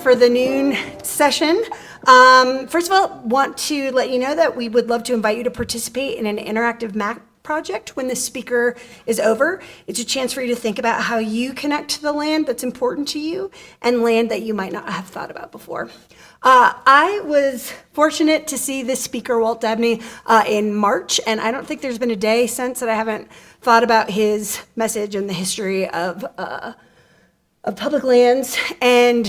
for the noon session. First of all, want to let you know that we would love to invite you to participate in an interactive map project when the speaker is over. It's a chance for you to think about how you connect to the land that's important to you and land that you might not have thought about before. I was fortunate to see this speaker, Walt Dabney, in March, and I don't think there's been a day since that I haven't thought about his message and the history of public lands. And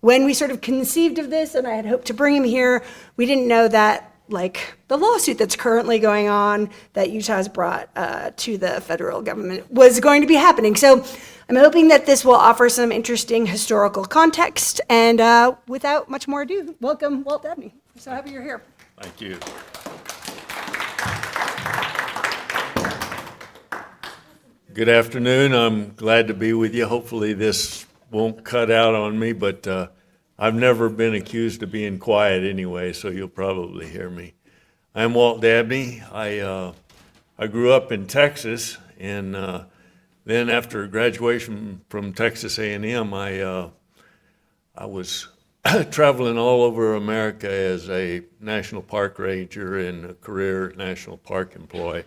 when we sort of conceived of this, and I had hoped to bring him here, we didn't know that like the lawsuit that's currently going on that Utah has brought to the federal government was going to be happening. So I'm hoping that this will offer some interesting historical context. And without much more ado, welcome Walt Dabney. I'm so happy you're here. Thank you. Good afternoon. I'm glad to be with you. Hopefully this won't cut out on me, but I've never been accused of being quiet anyway, so you'll probably hear me. I'm Walt Dabney. I grew up in Texas, and then after graduation from Texas A&M, I was traveling all over America as a national park ranger and a career national park employee.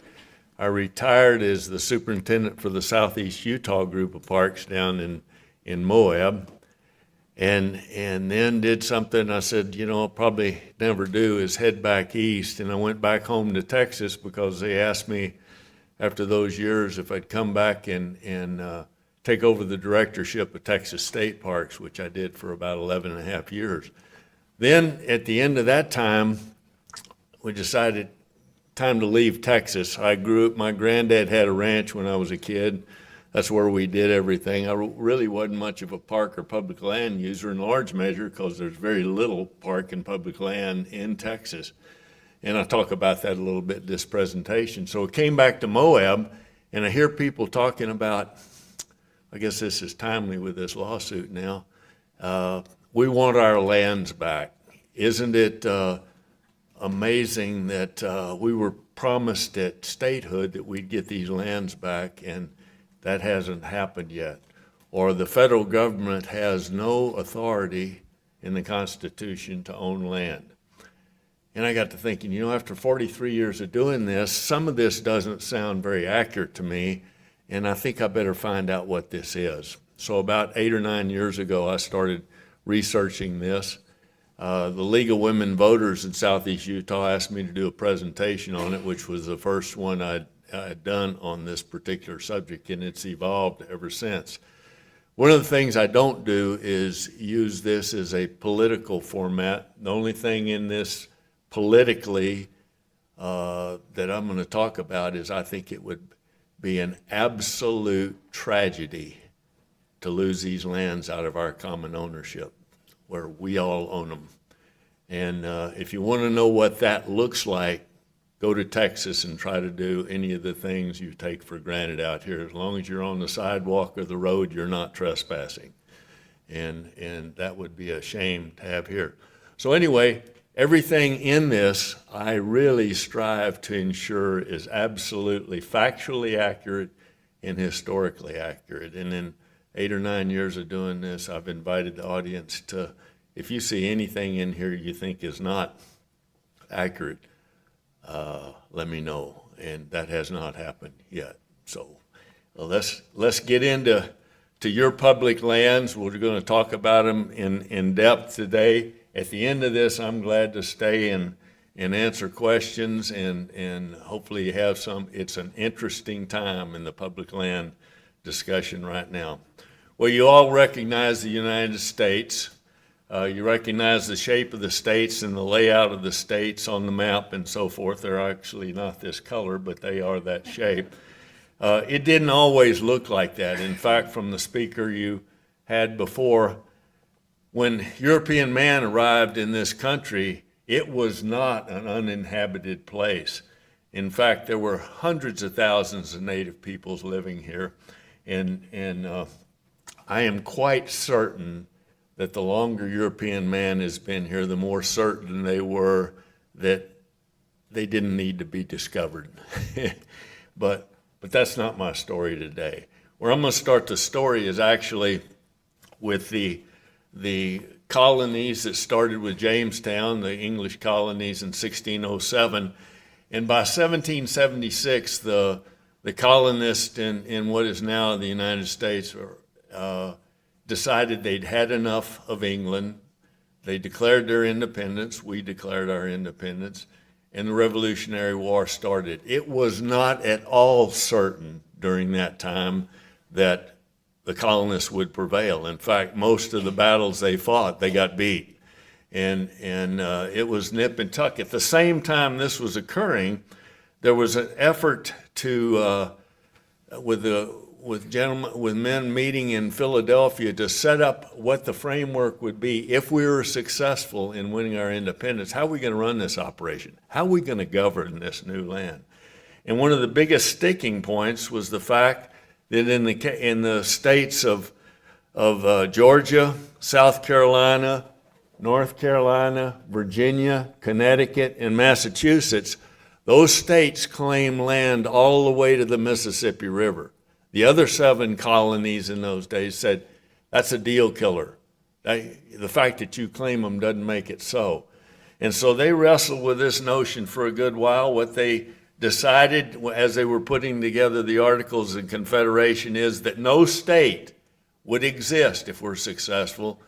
I retired as the superintendent for the Southeast Utah group of parks down in Moab, and then did something I said, you know, I'll probably never do is head back east. And I went back home to Texas because they asked me after those years if I'd come back and take over the directorship of Texas State Parks, which I did for about 11 and a half years. Then at the end of that time, we decided time to leave Texas. I grew up, my granddad had a ranch when I was a kid. That's where we did everything. I really wasn't much of a park or public land user in large measure because there's very little park and public land in Texas. And I'll talk about that a little bit in this presentation. So I came back to Moab, and I hear people talking about, I guess this is timely with this lawsuit now, we want our lands back. Isn't it amazing that we were promised at statehood that we'd get these lands back, and that hasn't happened yet? Or the federal government has no authority in the Constitution to own land. And I got to thinking, you know, after 43 years of doing this, some of this doesn't sound very accurate to me, and I think I better find out what this is. So about 8 or 9 years ago, I started researching this. The League of Women Voters in Southeast Utah asked me to do a presentation on it, which was the first one I'd done on this particular subject, and it's evolved ever since. One of the things I don't do is use this as a political format. The only thing in this politically that I'm going to talk about is I think it would be an absolute tragedy to lose these lands out of our common ownership, where we all own them. And if you want to know what that looks like, go to Texas and try to do any of the things you take for granted out here. As long as you're on the sidewalk or the road, you're not trespassing. And that would be a shame to have here. So anyway, everything in this, I really strive to ensure is absolutely factually accurate and historically accurate. And in 8 or 9 years of doing this, I've invited the audience to, if you see anything in here you think is not accurate, let me know. And that has not happened yet. So let's get into your public lands. We're going to talk about them in depth today. At the end of this, I'm glad to stay and answer questions, and hopefully you have some. It's an interesting time in the public land discussion right now. Well, you all recognize the United States. You recognize the shape of the states and the layout of the states on the map and so forth. They're actually not this color, but they are that shape. It didn't always look like that. In fact, from the speaker you had before, when European man arrived in this country, it was not an uninhabited place. In fact, there were hundreds of thousands of native peoples living here. And I am quite certain that the longer European man has been here, the more certain they were that they didn't need to be discovered. But that's not my story today. Where I'm going to start the story is actually with the the colonies that started with Jamestown, the English colonies in 1607. And by 1776, the colonists in what is now the United States decided they'd had enough of England. They declared their independence. We declared our independence. And the Revolutionary War started. It was not at all certain during that time that the colonists would prevail. In fact, most of the battles they fought, they got beat. And it was nip and tuck. At the same time this was occurring, there was an effort to, with men meeting in Philadelphia to set up what the framework would be if we were successful in winning our independence. How are we going to run this operation? How are we going to govern this new land? And one of the biggest sticking points was the fact that in the states of Georgia, South Carolina, North Carolina, Virginia, Connecticut, and Massachusetts, those states claim land all the way to the Mississippi River. The other 7 colonies in those days said, that's a deal killer. The fact that you claim them doesn't make it so. And so they wrestled with this notion for a good while. What they decided as they were putting together the Articles of Confederation is that no state would exist if we're successful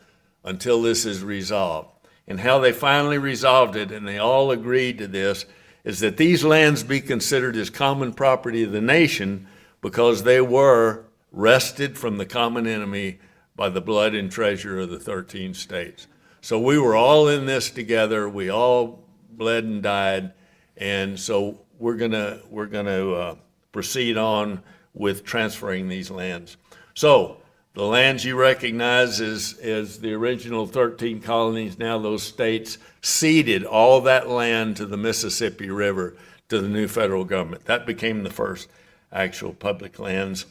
until this is resolved. And how they finally resolved it, and they all agreed to this, is that these lands be considered as common property of the nation because they were wrested from the common enemy by the blood and treasure of the 13 states. So we were all in this together. We all bled and died. And so we're gonna proceed on with transferring these lands. So the lands you recognize as the original 13 colonies, now those states ceded all that land to the Mississippi River to the new federal government. That became the first actual public lands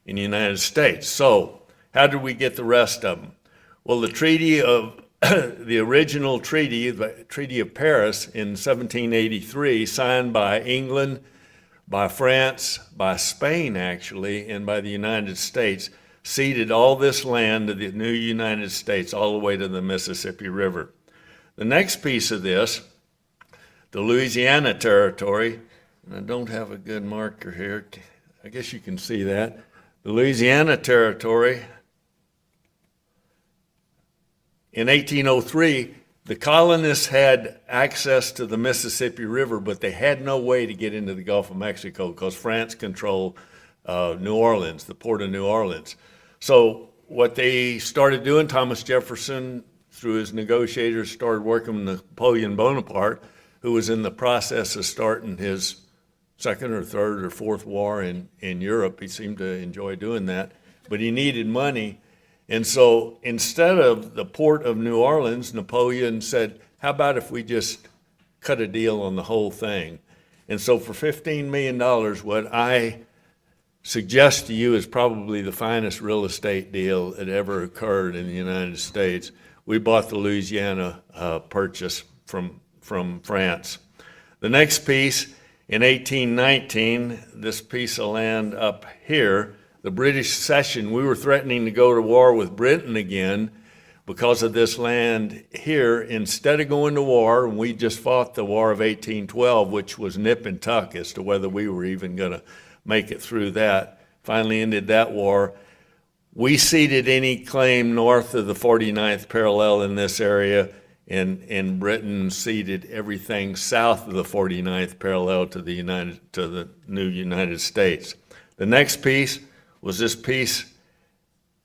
in the United States. So how did we get the rest of them? Well, the treaty of the original treaty, the Treaty of Paris in 1783, signed by England, by France, by Spain actually, and by the United States, ceded all this land to the new United States all the way to the Mississippi River. The next piece of this, the Louisiana Territory, and I don't have a good marker here, I guess you can see that. The Louisiana Territory, in 1803, the colonists had access to the Mississippi River, but they had no way to get into the Gulf of Mexico because France controlled New Orleans, the port of New Orleans. So what they started doing, Thomas Jefferson, through his negotiators, started working with Napoleon Bonaparte, who was in the process of starting his second or third or fourth war in Europe. He seemed to enjoy doing that, but he needed money. And so instead of the port of New Orleans, Napoleon said, how about if we just cut a deal on the whole thing? And so for $15 million, what I suggest to you is probably the finest real estate deal that ever occurred in the United States. We bought the Louisiana purchase from France. The next piece, in 1819, this piece of land up here, the British cession, we were threatening to go to war with Britain again because of this land here. Instead of going to war, and we just fought the War of 1812, which was nip and tuck as to whether we were even going to make it through that, finally ended that war. We ceded any claim north of the 49th parallel in this area, and Britain ceded everything south of the 49th parallel to the new United States. The next piece was this piece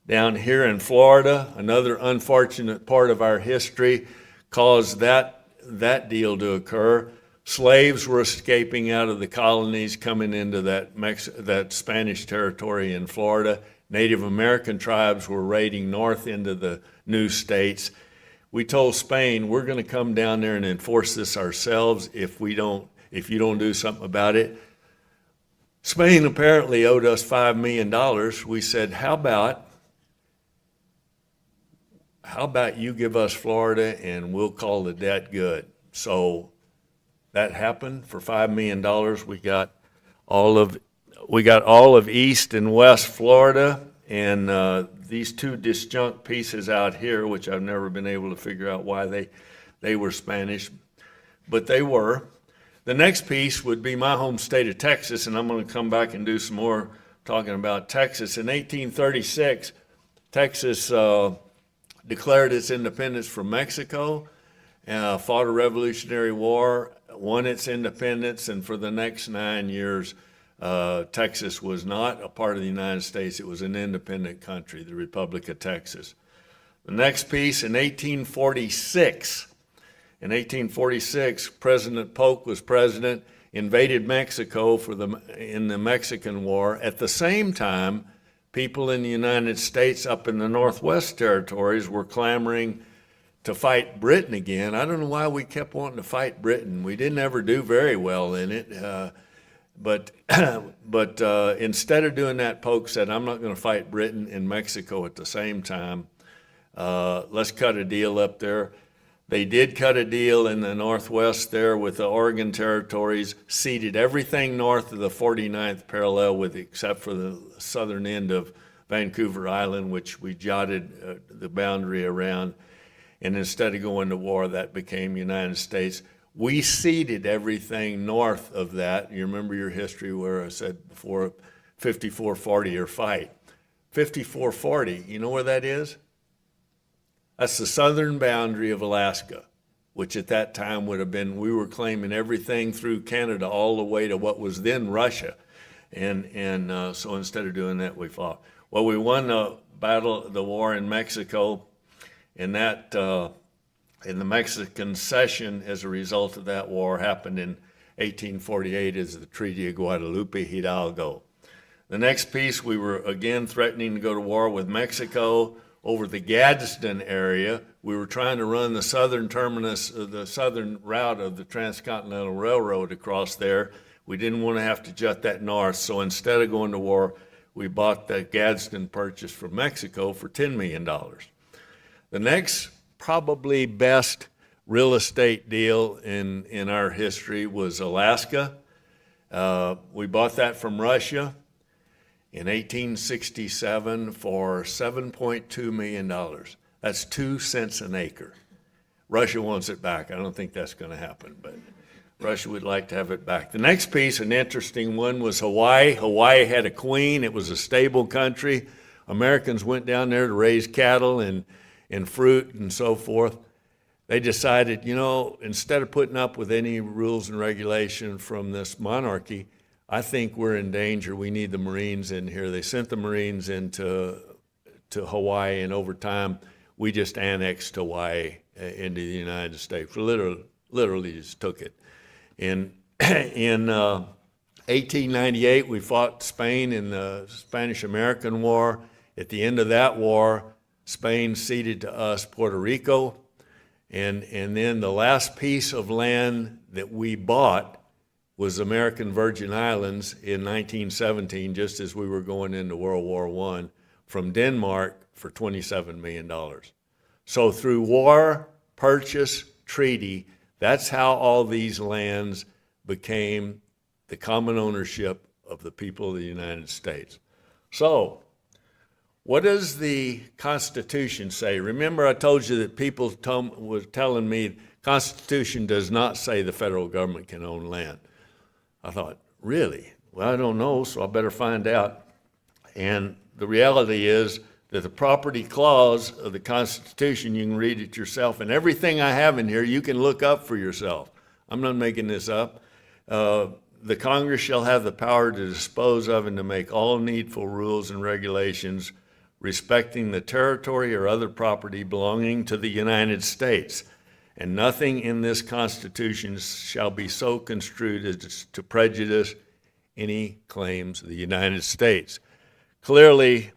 down here in Florida. Another unfortunate part of our history caused that deal to occur. Slaves were escaping out of the colonies, coming into that Spanish territory in Florida. Native American tribes were raiding north into the new states. We told Spain, we're going to come down there and enforce this ourselves if you don't do something about it. Spain apparently owed us $5 million. We said, how about you give us Florida and we'll call the debt good? So that happened. For $5 million, we got all of East and West Florida, and the these two disjunct pieces out here, which I've never been able to figure out why they were Spanish, but they were. The next piece would be my home state of Texas, and I'm going to come back and do some more talking about Texas. In 1836, Texas declared its independence from Mexico, fought a Revolutionary War, won its independence, and for the next 9 years, Texas was not a part of the United States. It was an independent country, the Republic of Texas. The next piece, in 1846, President Polk was president, invaded Mexico in the Mexican War. At the same time, people in the United States up in the Northwest Territories were clamoring to fight Britain again. I don't know why we kept wanting to fight Britain. We didn't ever do very well in it. But instead of doing that, Polk said, I'm not going to fight Britain and Mexico at the same time. Let's cut a deal up there. They did cut a deal in the Northwest there with the Oregon territories, ceded everything north of the 49th parallel except for the southern end of Vancouver Island, which we jotted the boundary around. And instead of going to war, that became United States. We ceded everything north of that. You remember your history where I said before 5440 or fight. 5440, you know where that is? That's the southern boundary of Alaska, which at that time would have been, we were claiming everything through Canada all the way to what was then Russia. And so instead of doing that, we fought. Well, we won the war in Mexico, and that, in the Mexican cession as a result of that war happened in 1848 as the Treaty of Guadalupe Hidalgo. The next piece, we were again threatening to go to war with Mexico over the Gadsden area. We were trying to run the southern terminus, the southern route of the Transcontinental Railroad across there. We didn't want to have to jut that north, so instead of going to war, we bought the Gadsden Purchase from Mexico for $10 million. The next probably best real estate deal in our history was Alaska. We bought that from Russia in 1867 for $7.2 million. That's 2 cents an acre. Russia wants it back. I don't think that's going to happen, but Russia would like to have it back. The next piece, an interesting one, was Hawaii. Hawaii had a queen. It was a stable country. Americans went down there to raise cattle and fruit and so forth. They decided, instead of putting up with any rules and regulation from this monarchy, I think we're in danger. We need the Marines in here. They sent the Marines into Hawaii, and over time, we just annexed Hawaii into the United States. We literally just took it. In 1898, we fought Spain in the Spanish-American War. At the end of that war, Spain ceded to us Puerto Rico, and then the last piece of land that we bought was American Virgin Islands in 1917, just as we were going into World War I, from Denmark for $27 million. So through war, purchase, treaty, that's how all these lands became the common ownership of the people of the United States. So, what does the Constitution say? Remember, I told you that people were telling me the Constitution does not say the federal government can own land. I thought, really? Well, I don't know, so I better find out. And the reality is that the property clause of the Constitution, you can read it yourself, and everything I have in here you can look up for yourself. I'm not making this up. The Congress shall have the power to dispose of and to make all needful rules and regulations respecting the territory or other property belonging to the United States. And nothing in this Constitution shall be so construed as to prejudice any claims of the United States. Clearly,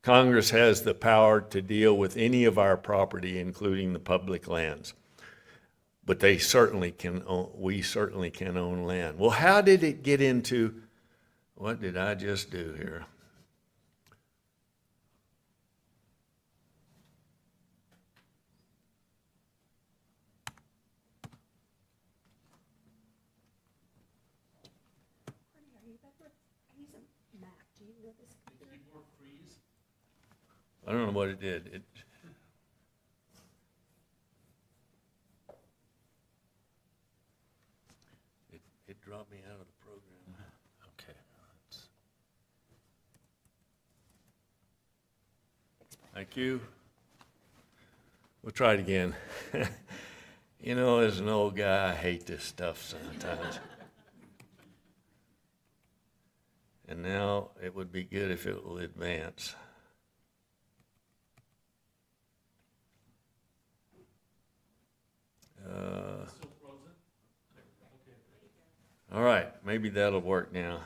Congress has the power to deal with any of our property, including the public lands. But we certainly can own land. Well, how did it get into, what did I just do here? I don't know what it did. It dropped me out of the program. Okay. Thank you. We'll try it again. You know, as an old guy, I hate this stuff sometimes. And now it would be good if it will advance. All right, maybe that'll work now.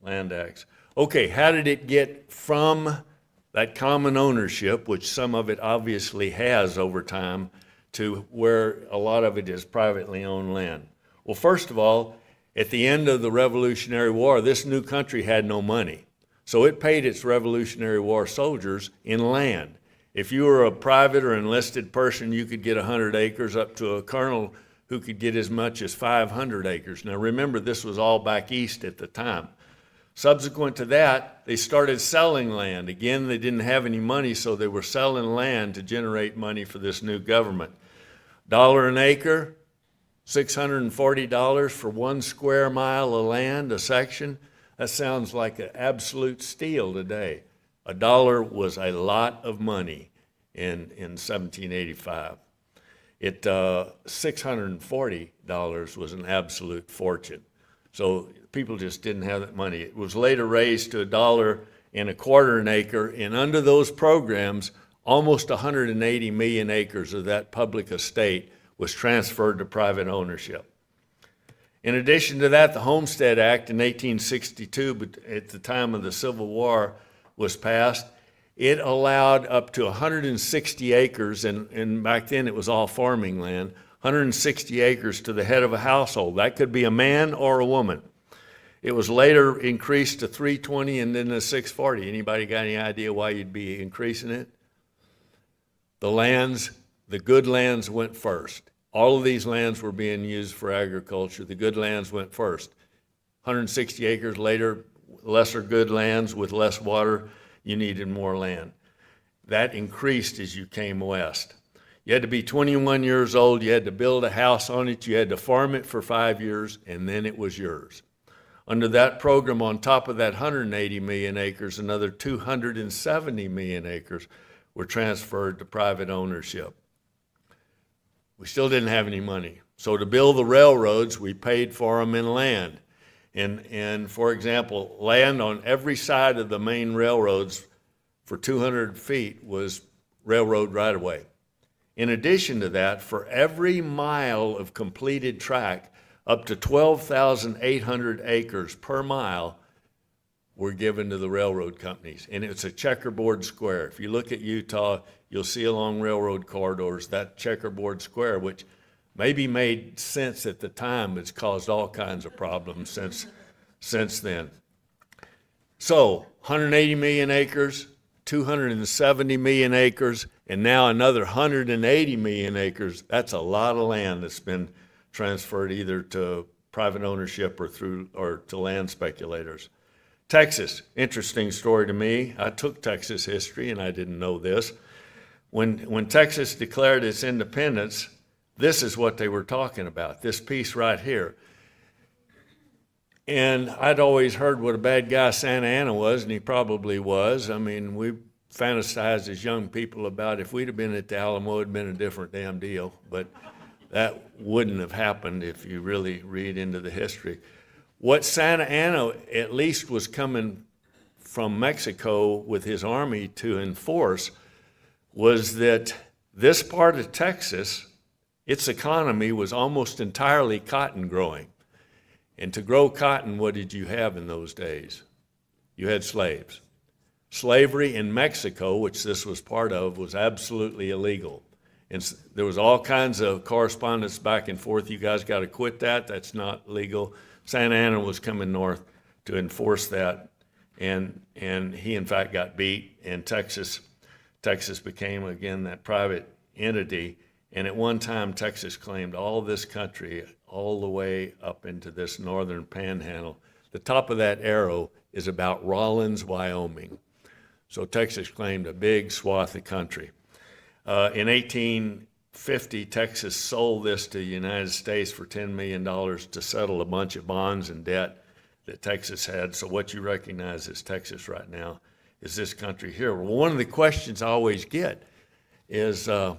Land Acts. Okay, how did it get from that common ownership, which some of it obviously has over time, to where a lot of it is privately owned land? Well, first of all, at the end of the Revolutionary War, this new country had no money. So it paid its Revolutionary War soldiers in land. If you were a private or enlisted person, you could get 100 acres, up to a colonel who could get as much as 500 acres. Now remember, this was all back east at the time. Subsequent to that, they started selling land. Again, they didn't have any money, so they were selling land to generate money for this new government. $1 an acre, $640 for 1 square mile of land, a section. That sounds like an absolute steal today. $1 was a lot of money in 1785. $640 was an absolute fortune. So people just didn't have that money. It was later raised to $1.25 an acre, and under those programs, almost 180 million acres of that public estate was transferred to private ownership. In addition to that, the Homestead Act in 1862, but at the time of the Civil War, was passed. It allowed up to 160 acres, and back then it was all farming land, 160 acres to the head of a household. That could be a man or a woman. It was later increased to 320 and then to 640. Anybody got any idea why you'd be increasing it? The good lands went first. All of these lands were being used for agriculture. The good lands went first. 160 acres later, lesser good lands with less water, you needed more land. That increased as you came west. You had to be 21 years old, you had to build a house on it, you had to farm it for 5 years, and then it was yours. Under that program, on top of that 180 million acres, another 270 million acres were transferred to private ownership. We still didn't have any money. So to build the railroads, we paid for them in land. And for example, land on every side of the main railroads for 200 feet was railroad right-of-way. In addition to that, for every mile of completed track, up to 12,800 acres per mile were given to the railroad companies. And it's a checkerboard square. If you look at Utah, you'll see along railroad corridors that checkerboard square, which maybe made sense at the time, but it's caused all kinds of problems since then. So 180 million acres, 270 million acres, and now another 180 million acres. That's a lot of land that's been transferred either to private ownership or to land speculators. Texas, interesting story to me. I took Texas history and I didn't know this. When Texas declared its independence, this is what they were talking about, this piece right here. And I'd always heard what a bad guy Santa Anna was, and he probably was. I mean, we fantasized as young people about if we'd have been at the Alamo, it'd been a different damn deal. But that wouldn't have happened if you really read into the history. What Santa Anna at least was coming from Mexico with his army to enforce was that this part of Texas, its economy was almost entirely cotton growing. And to grow cotton, what did you have in those days? You had slaves. Slavery in Mexico, which this was part of, was absolutely illegal. And there was all kinds of correspondence back and forth. You guys got to quit that. That's not legal. Santa Anna was coming north to enforce that. And he, in fact, got beat. And Texas became, again, that private entity. And at one time, Texas claimed all this country all the way up into this northern panhandle. The top of that arrow is about Rawlins, Wyoming. So Texas claimed a big swath of country. In 1850, Texas sold this to the United States for $10 million to settle a bunch of bonds and debt that Texas had. So what you recognize as Texas right now is this country here. Well, one of the questions I always get is, how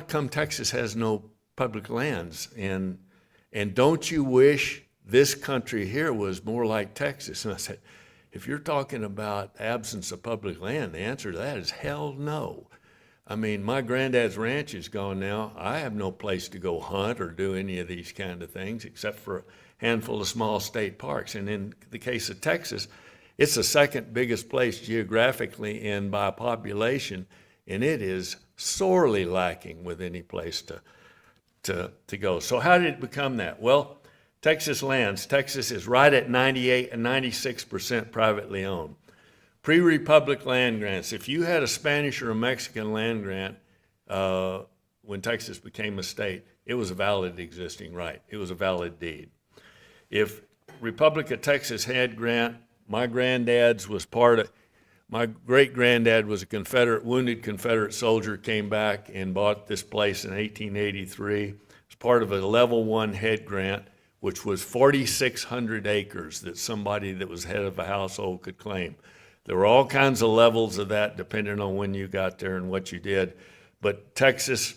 come Texas has no public lands? And don't you wish this country here was more like Texas? And I said, if you're talking about absence of public land, the answer to that is hell no. I mean, my granddad's ranch is gone now. I have no place to go hunt or do any of these kind of things except for a handful of small state parks. And in the case of Texas, it's the second biggest place geographically and by population, and it is sorely lacking with any place to go. So how did it become that? Well, Texas lands. Texas is right at 98 and 96% privately owned. Pre-Republic land grants. If you had a Spanish or a Mexican land grant when Texas became a state, it was a valid existing right. It was a valid deed. If Republic of Texas had grant, my granddad's was part of, my great-granddad was a wounded Confederate soldier, came back and bought this place in 1883. It's part of a level 1 head grant, which was 4,600 acres that somebody that was head of a household could claim. There were all kinds of levels of that depending on when you got there and what you did. But Texas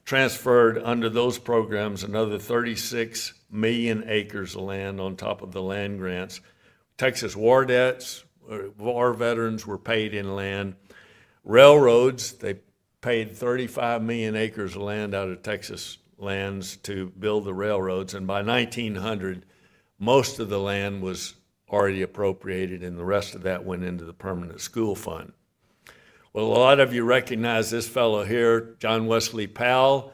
transferred under those programs another 36 million acres of land on top of the land grants. Texas war debts, war veterans were paid in land. Railroads, they paid 35 million acres of land out of Texas lands to build the railroads. And by 1900, most of the land was already appropriated, and the rest of that went into the permanent school fund. Well, a lot of you recognize this fellow here, John Wesley Powell.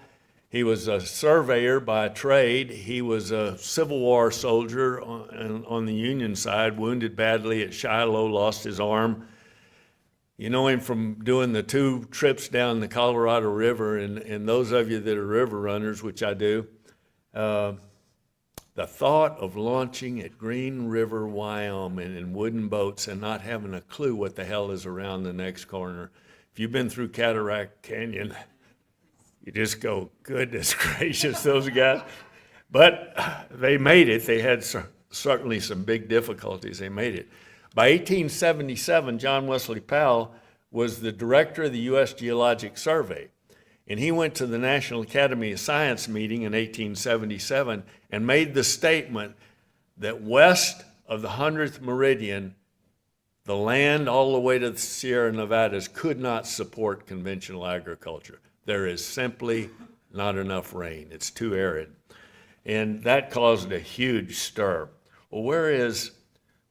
He was a surveyor by trade. He was a Civil War soldier on the Union side, wounded badly at Shiloh, lost his arm. You know him from doing the 2 trips down the Colorado River, and those of you that are river runners, which I do, the thought of launching at Green River, Wyoming in wooden boats and not having a clue what the hell is around the next corner. If you've been through Cataract Canyon, you just go, goodness gracious, those guys. But they made it. They had certainly some big difficulties. They made it. By 1877, John Wesley Powell was the director of the U.S. Geologic Survey. And he went to the National Academy of Science meeting in 1877 and made the statement that west of the 100th meridian, the land all the way to the Sierra Nevadas could not support conventional agriculture. There is simply not enough rain. It's too arid. And that caused a huge stir. Well, where is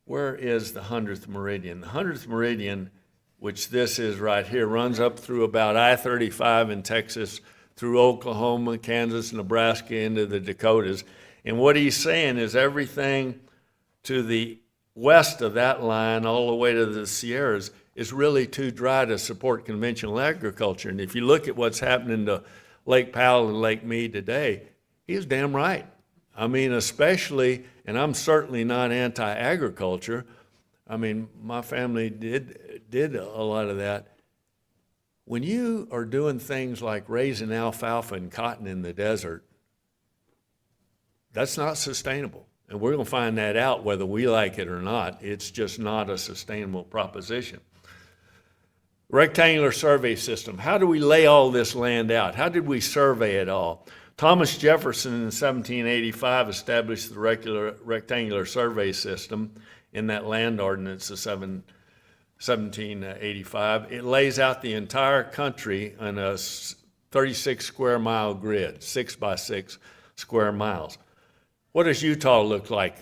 the 100th meridian? The 100th meridian, which this is right here, runs up through about I-35 in Texas, through Oklahoma, Kansas, Nebraska, into the Dakotas. And what he's saying is everything to the west of that line, all the way to the Sierras, is really too dry to support conventional agriculture. And if you look at what's happening to Lake Powell and Lake Mead today, he's damn right. I mean, especially, and I'm certainly not anti-agriculture. I mean, my family did a lot of that. When you are doing things like raising alfalfa and cotton in the desert, that's not sustainable. And we're going to find that out whether we like it or not. It's just not a sustainable proposition. Rectangular survey system. How do we lay all this land out? How did we survey it all? Thomas Jefferson in 1785 established the rectangular survey system in that land ordinance of 1785. It lays out the entire country on a 36 square mile grid, 6 by 6 square miles. What does Utah look like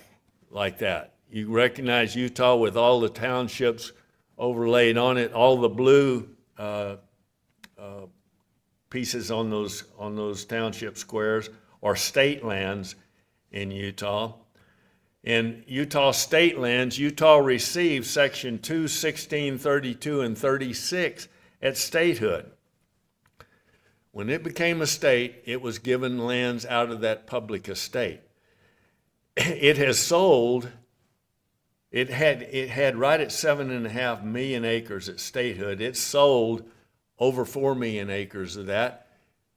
that? You recognize Utah with all the townships overlaid on it, all the blue pieces on those township squares are state lands in Utah. In Utah state lands, Utah received Section 2, 16, 32, and 36 at statehood. When it became a state, it was given lands out of that public estate. It has sold It had right at 7.5 million acres at statehood. It sold over 4 million acres of that.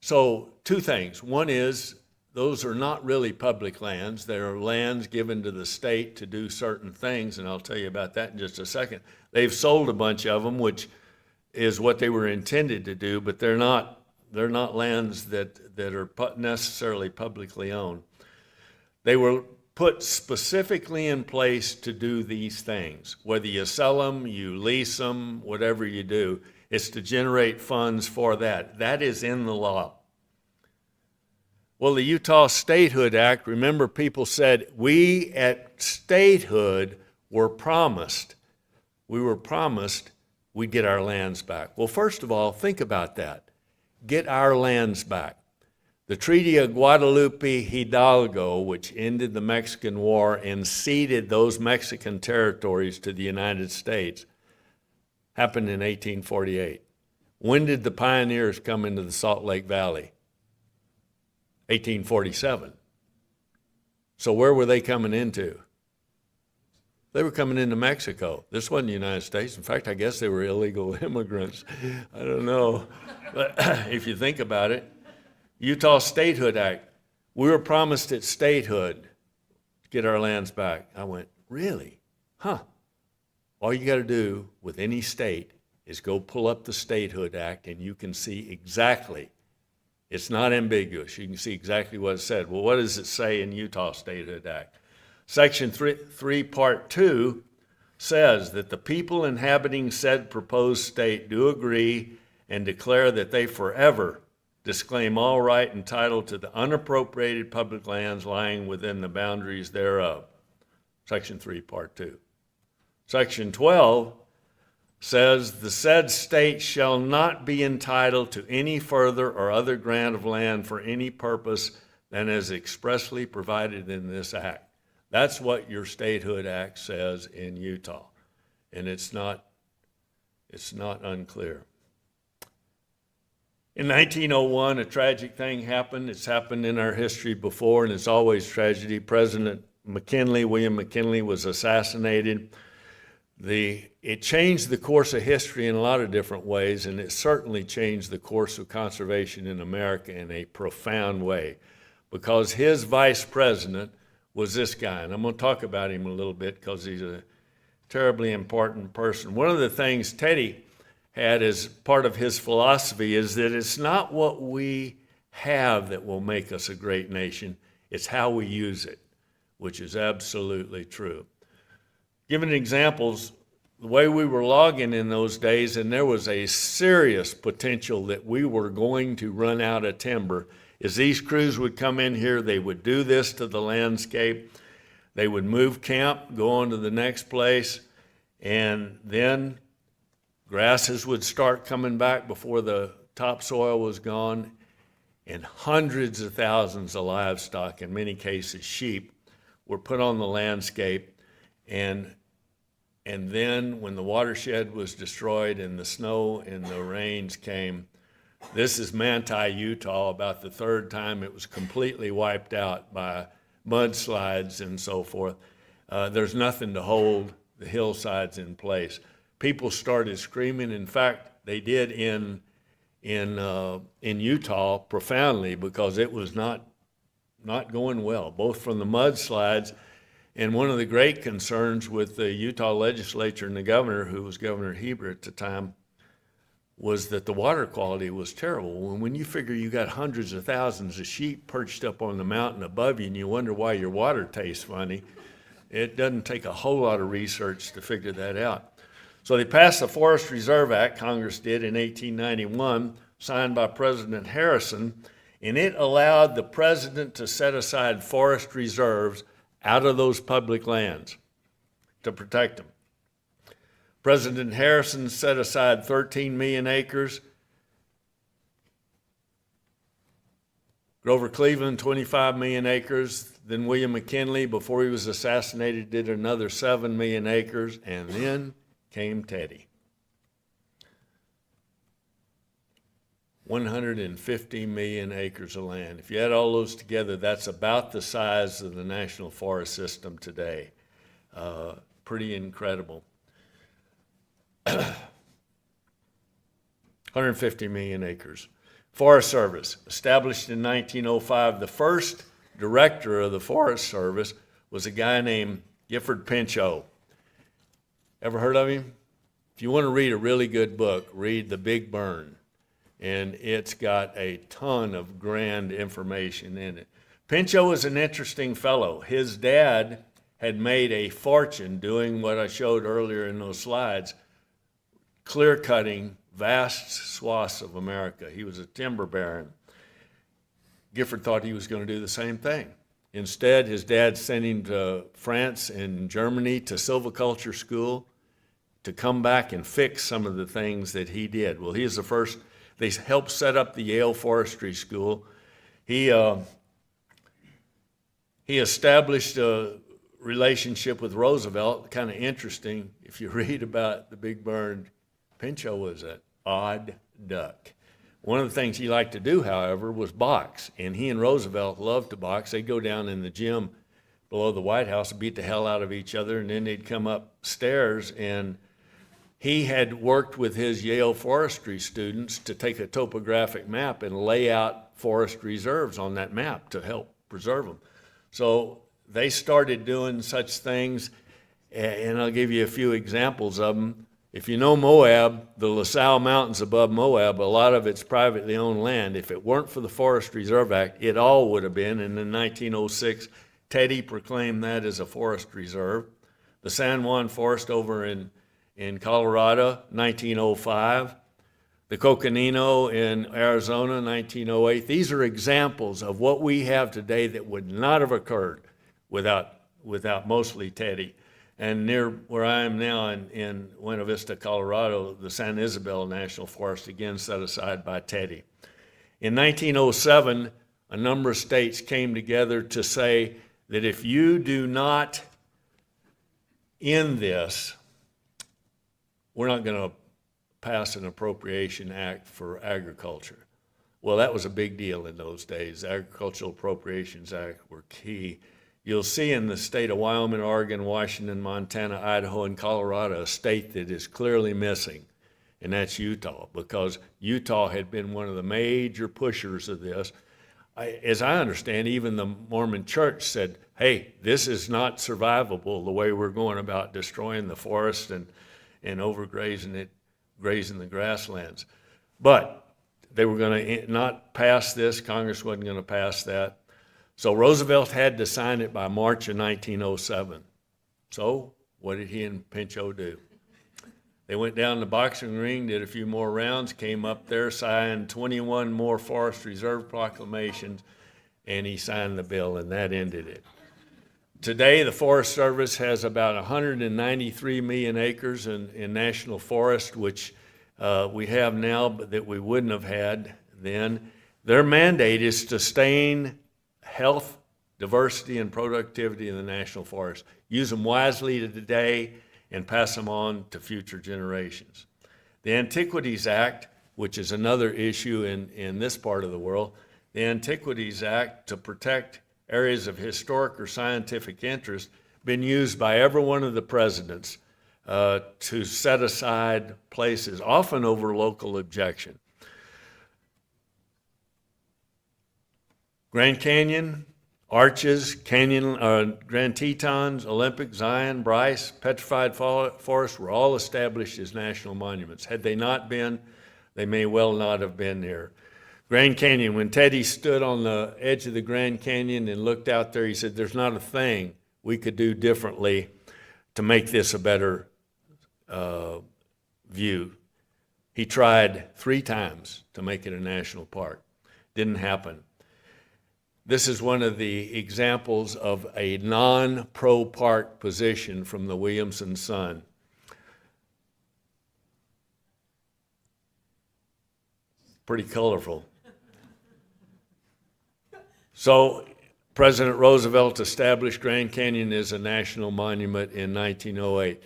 So two things. One is those are not really public lands. They are lands given to the state to do certain things, and I'll tell you about that in just a second. They've sold a bunch of them, which is what they were intended to do, but they're not lands that are necessarily publicly owned. They were put specifically in place to do these things. Whether you sell them, you lease them, whatever you do, it's to generate funds for that. That is in the law. Well, the Utah Statehood Act, remember people said, we at statehood were promised we'd get our lands back. Well, first of all, think about that. Get our lands back. The Treaty of Guadalupe Hidalgo, which ended the Mexican War and ceded those Mexican territories to the United States, happened in 1848. When did the pioneers come into the Salt Lake Valley? 1847. So where were they coming into? They were coming into Mexico. This wasn't the United States. In fact, I guess they were illegal immigrants. I don't know. But if you think about it, Utah Statehood Act, we were promised at statehood to get our lands back. I went, really? Huh. All you got to do with any state is go pull up the Statehood Act and you can see exactly. It's not ambiguous. You can see exactly what it said. Well, what does it say in Utah Statehood Act? Section 3, Part 2 says that the people inhabiting said proposed state do agree and declare that they forever disclaim all right and title to the unappropriated public lands lying within the boundaries thereof. Section 3, Part 2. Section 12 says the said state shall not be entitled to any further or other grant of land for any purpose than is expressly provided in this act. That's what your Statehood Act says in Utah, and it's not unclear. In 1901, a tragic thing happened. It's happened in our history before, and it's always tragedy. President McKinley, William McKinley, was assassinated. It changed the course of history in a lot of different ways, and it certainly changed the course of conservation in America in a profound way, because his vice president was this guy, and I'm going to talk about him a little bit because he's a terribly important person. One of the things Teddy had as part of his philosophy is that it's not what we have that will make us a great nation, it's how we use it, which is absolutely true. Giving examples, the way we were logging in those days, and there was a serious potential that we were going to run out of timber, is these crews would come in here, they would do this to the landscape, they would move camp, go on to the next place, and then grasses would start coming back before the topsoil was gone, and hundreds of thousands of livestock, in many cases sheep, were put on the landscape. And then when the watershed was destroyed and the snow and the rains came, this is Manti, Utah, about the third time it was completely wiped out by mudslides and so forth. There's nothing to hold the hillsides in place. People started screaming. In fact, they did in Utah profoundly, because it was not going well, both from the mudslides. And one of the great concerns with the Utah legislature and the governor, who was Governor Heber at the time, was that the water quality was terrible. When you figure you got hundreds of thousands of sheep perched up on the mountain above you and you wonder why your water tastes funny, it doesn't take a whole lot of research to figure that out. So they passed the Forest Reserve Act, Congress did, in 1891, signed by President Harrison, and it allowed the president to set aside forest reserves out of those public lands to protect them. President Harrison set aside 13 million acres. Grover Cleveland, 25 million acres. Then William McKinley, before he was assassinated, did another 7 million acres. And then came Teddy. 150 million acres of land. If you add all those together, that's about the size of the National Forest System today. pretty incredible. 150 million acres. Forest Service, established in 1905. The first director of the Forest Service was a guy named Gifford Pinchot. Ever heard of him? If you want to read a really good book, read The Big Burn. And it's got a ton of grand information in it. Pinchot was an interesting fellow. His dad had made a fortune doing what I showed earlier in those slides, clear-cutting vast swaths of America. He was a timber baron. Gifford thought he was going to do the same thing. Instead, his dad sent him to France and Germany to silviculture school to come back and fix some of the things that he did. Well, he was the first. They helped set up the Yale Forestry School. He established a relationship with Roosevelt, kind of interesting. If you read about the Big Burn, Pinchot was an odd duck. One of the things he liked to do, however, was box, and he and Roosevelt loved to box. They'd go down in the gym below the White House and beat the hell out of each other, and then they'd come upstairs, and he had worked with his Yale forestry students to take a topographic map and lay out forest reserves on that map to help preserve them. So they started doing such things, and I'll give you a few examples of them. If you know Moab, the LaSalle Mountains above Moab, a lot of it's privately owned land. If it weren't for the Forest Reserve Act, it all would have been. And in 1906, Teddy proclaimed that as a forest reserve. The San Juan Forest over in Colorado, 1905. The Coconino in Arizona, 1908. These are examples of what we have today that would not have occurred without mostly Teddy. And near where I am now in Buena Vista, Colorado, the San Isabel National Forest, again set aside by Teddy. In 1907, a number of states came together to say that if you do not end this, we're not going to pass an appropriation act for agriculture. Well, that was a big deal in those days. The Agricultural Appropriations Act were key. You'll see in the state of Wyoming, Oregon, Washington, Montana, Idaho, and Colorado a state that is clearly missing, and that's Utah, because Utah had been one of the major pushers of this. As I understand, even the Mormon Church said, hey, this is not survivable the way we're going about destroying the forest and overgrazing it, grazing the grasslands. But they were going to not pass this. Congress wasn't going to pass that. So Roosevelt had to sign it by March of 1907. So what did he and Pinchot do? They went down the boxing ring, did a few more rounds, came up there, signed 21 more Forest Reserve proclamations, and he signed the bill, and that ended it. Today, the Forest Service has about 193 million acres in national forest, which we have now, but that we wouldn't have had then. Their mandate is to sustain health, diversity, and productivity in the national forest. Use them wisely today and pass them on to future generations. The Antiquities Act, which is another issue in this part of the world, the Antiquities Act to protect areas of historic or scientific interest, been used by every one of the presidents to set aside places, often over local objection. Grand Canyon, Arches, Grand Tetons, Olympic, Zion, Bryce, Petrified Forest were all established as national monuments. Had they not been, they may well not have been there. Grand Canyon, when Teddy stood on the edge of the Grand Canyon and looked out there, he said, there's not a thing we could do differently to make this a better view. He tried 3 times to make it a national park. Didn't happen. This is one of the examples of a non-pro-park position from the Williamson Sun. Pretty colorful. So President Roosevelt established Grand Canyon as a national monument in 1908.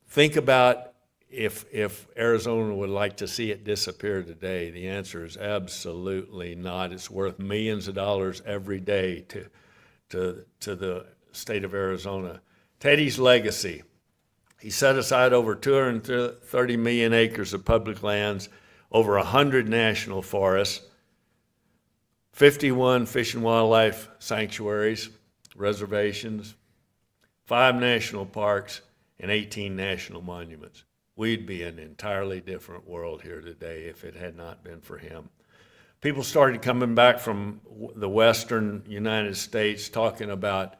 Think about if Arizona would like to see it disappear today. The answer is absolutely not. It's worth millions of dollars every day to the state of Arizona Teddy's legacy. He set aside over 230 million acres of public lands, over 100 national forests, 51 fish and wildlife sanctuaries, reservations, 5 national parks, and 18 national monuments. We'd be in an entirely different world here today if it had not been for him. People started coming back from the western United States talking about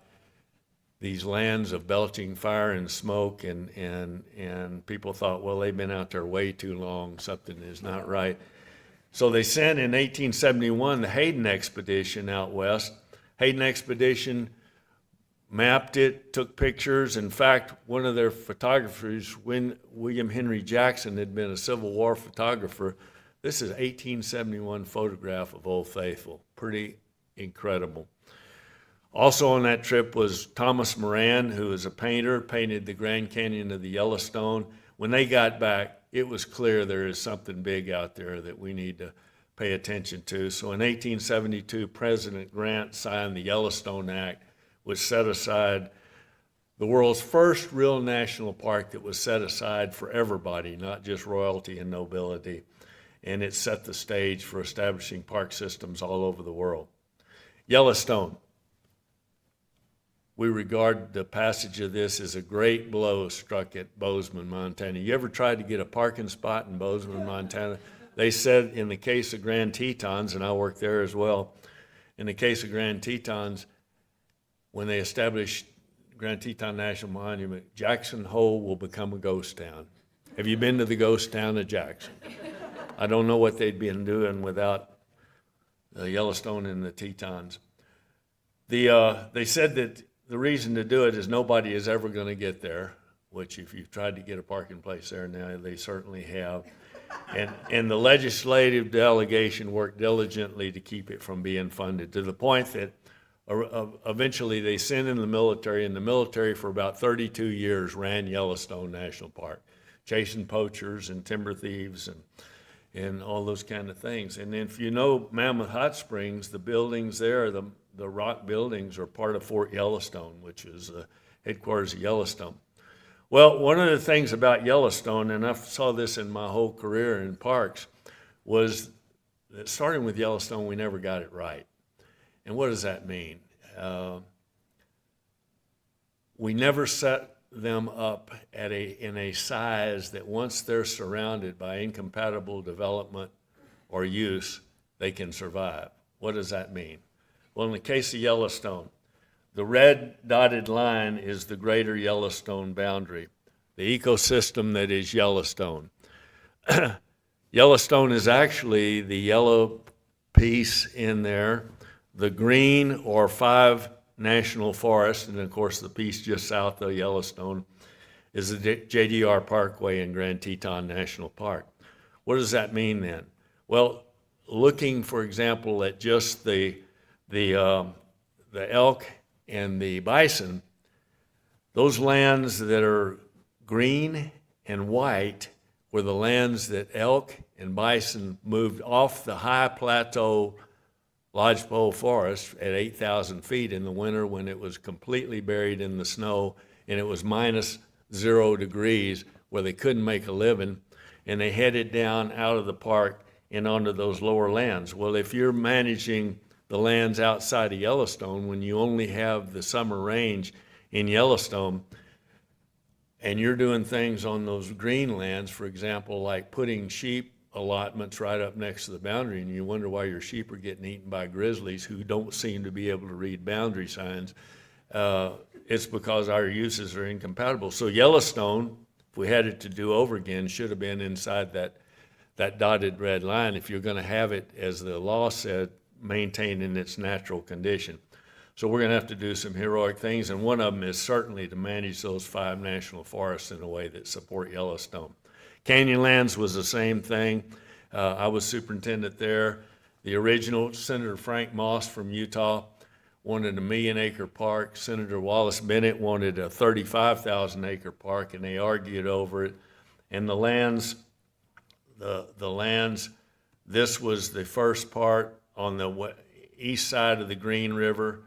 these lands of belching fire and smoke, and people thought, well, they've been out there way too long, something is not right. So they sent in 1871 the Hayden Expedition out west. Hayden Expedition mapped it, took pictures. In fact, one of their photographers, William Henry Jackson, had been a Civil War photographer. This is 1871 photograph of Old Faithful. Pretty incredible. Also on that trip was Thomas Moran, who is a painter, painted the Grand Canyon of the Yellowstone. When they got back, it was clear there is something big out there that we need to pay attention to. So in 1872, President Grant signed the Yellowstone Act, which set aside the world's first real national park that was set aside for everybody, not just royalty and nobility. And it set the stage for establishing park systems all over the world. Yellowstone. We regard the passage of this as a great blow struck at Bozeman, Montana. You ever tried to get a parking spot in Bozeman, Montana? They said in the case of Grand Tetons, and I worked there as well, in the case of Grand Tetons, when they established Grand Teton National Monument, Jackson Hole will become a ghost town. Have you been to the ghost town of Jackson? I don't know what they'd been doing without Yellowstone and the Tetons. They said that the reason to do it is nobody is ever going to get there, which if you've tried to get a parking place there now, they certainly have. And the legislative delegation worked diligently to keep it from being funded, to the point that eventually they sent in the military, and the military for about 32 years ran Yellowstone National Park, chasing poachers and timber thieves and all those kind of things. And if you know Mammoth Hot Springs, the buildings there, the rock buildings are part of Fort Yellowstone, which is the headquarters of Yellowstone. Well, one of the things about Yellowstone, and I saw this in my whole career in parks, was that starting with Yellowstone, we never got it right. And what does that mean? We never set them up in a size that once they're surrounded by incompatible development or use, they can survive. What does that mean? Well, in the case of Yellowstone, the red dotted line is the greater Yellowstone boundary, the ecosystem that is Yellowstone. Yellowstone is actually the yellow piece in there. The green or 5 national forests, and of course the piece just south of Yellowstone is the JDR Parkway and Grand Teton National Park. What does that mean then? Well, looking, for example, at just the elk and the bison, those lands that are green and white were the lands that elk and bison moved off the high plateau lodgepole forest at 8,000 feet in the winter when it was completely buried in the snow and it was -0 degrees where they couldn't make a living, and they headed down out of the park and onto those lower lands. Well, if you're managing the lands outside of Yellowstone, when you only have the summer range in Yellowstone, and you're doing things on those green lands, for example, like putting sheep allotments right up next to the boundary, and you wonder why your sheep are getting eaten by grizzlies who don't seem to be able to read boundary signs, it's because our uses are incompatible. So Yellowstone, if we had it to do over again, should have been inside that dotted red line if you're going to have it, as the law said, maintained in its natural condition. So we're going to have to do some heroic things, and one of them is certainly to manage those 5 national forests in a way that support Yellowstone. Canyonlands was the same thing. I was superintendent there. The original Senator Frank Moss from Utah wanted a 1 million-acre park. Senator Wallace Bennett wanted a 35,000-acre park, and they argued over it. And the lands, this was the first part on the east side of the Green River,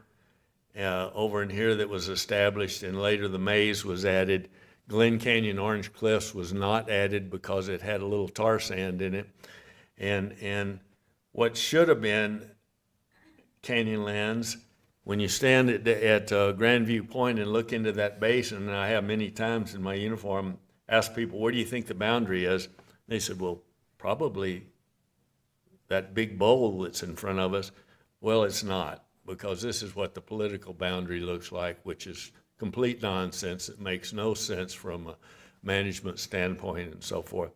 over in here that was established, and later the maze was added. Glen Canyon Orange Cliffs was not added because it had a little tar sand in it. And what should have been Canyonlands, when you stand at Grandview Point and look into that basin, and I have many times in my uniform asked people, where do you think the boundary is? They said, well, probably that big bowl that's in front of us. Well, it's not, because this is what the political boundary looks like, which is complete nonsense. It makes no sense from a management standpoint and so forth.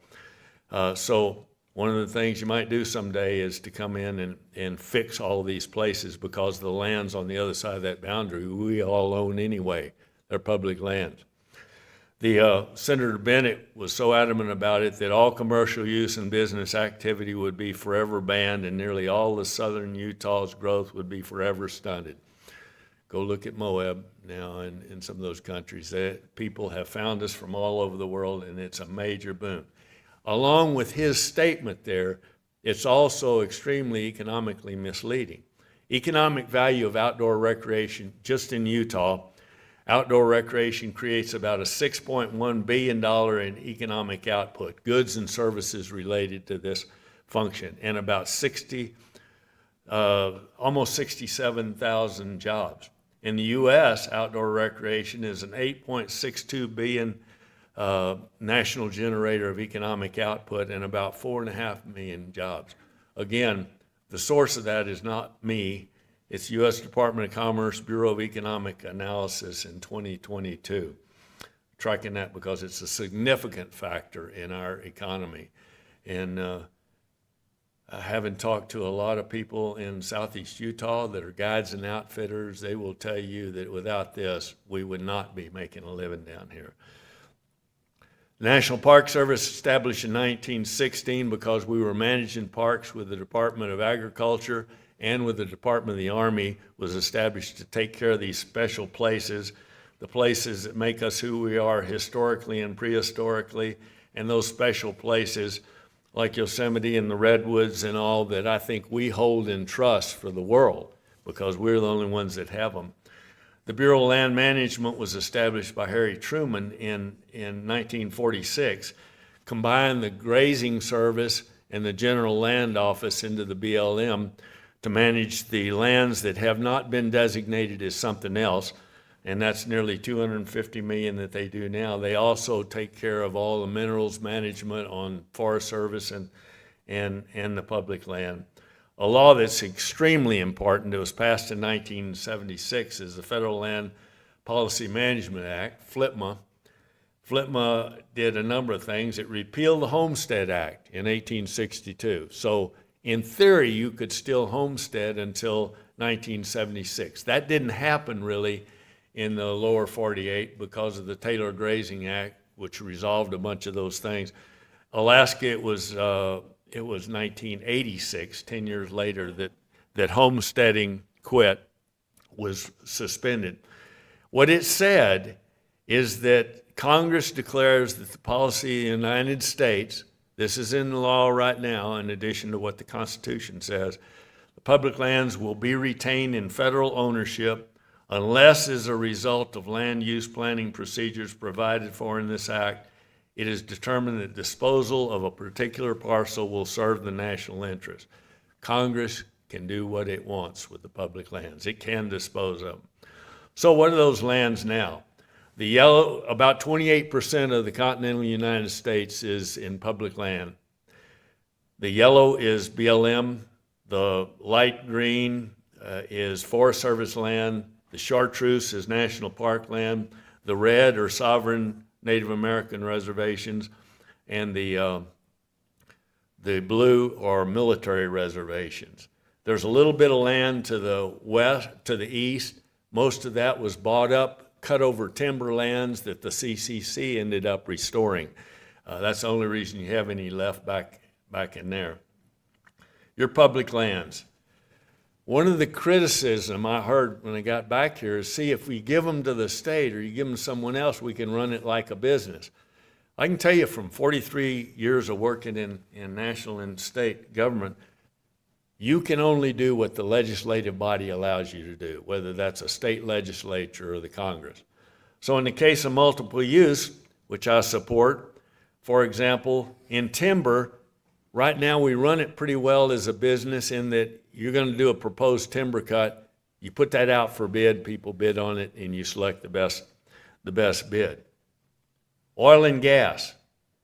So one of the things you might do someday is to come in and fix all of these places, because the lands on the other side of that boundary, we all own anyway. They're public lands. Senator Bennett was so adamant about it that all commercial use and business activity would be forever banned, and nearly all of southern Utah's growth would be forever stunted. Go look at Moab now and in some of those countries. People have found us from all over the world, and it's a major boom. Along with his statement there, it's also extremely economically misleading. Economic value of outdoor recreation, just in Utah, outdoor recreation creates about a $6.1 billion in economic output, goods and services related to this function, and about almost 67,000 jobs. In the U.S., outdoor recreation is an $8.62 billion national generator of economic output and about 4.5 million jobs. Again, the source of that is not me. It's U.S. Department of Commerce, Bureau of Economic Analysis in 2022. Tracking that because it's a significant factor in our economy. And having talked to a lot of people in southeast Utah that are guides and outfitters, they will tell you that without this, we would not be making a living down here. The National Park Service established in 1916 because we were managing parks with the Department of Agriculture and with the Department of the Army, was established to take care of these special places, the places that make us who we are historically and prehistorically, and those special places like Yosemite and the Redwoods and all that I think we hold in trust for the world, because we're the only ones that have them. The Bureau of Land Management was established by Harry Truman in 1946, combined the Grazing Service and the General Land Office into the BLM to manage the lands that have not been designated as something else, and that's nearly 250 million that they do now. They also take care of all the minerals management on Forest Service and the public land. A law that's extremely important that was passed in 1976 is the Federal Land Policy Management Act, FLPMA. FLPMA did a number of things. It repealed the Homestead Act in 1862. So in theory, you could still homestead until 1976. That didn't happen really in the lower 48 because of the Taylor Grazing Act, which resolved a bunch of those things. Alaska, it was 1986, 10 years later, that homesteading was suspended. What it said is that Congress declares that the policy of the United States, this is in the law right now, in addition to what the Constitution says, the public lands will be retained in federal ownership unless, as a result of land use planning procedures provided for in this act, it is determined that disposal of a particular parcel will serve the national interest. Congress can do what it wants with the public lands. It can dispose of them. So what are those lands now? The yellow, about 28% of the continental United States is in public land. The yellow is BLM. The light green is Forest Service land. The chartreuse is national park land. The red are sovereign Native American reservations, and the blue are military reservations. There's a little bit of land to the west, to the east. Most of that was bought up, cut over timberlands that the CCC ended up restoring. That's the only reason you have any left back in there. Your public lands. One of the criticism I heard when I got back here is, see, if we give them to the state or you give them to someone else, we can run it like a business. I can tell you from 43 years of working in national and state government, You can only do what the legislative body allows you to do, whether that's a state legislature or the Congress. So in the case of multiple use, which I support, for example, in timber, right now we run it pretty well as a business in that you're going to do a proposed timber cut, you put that out for bid, people bid on it, and you select the best bid. Oil and gas,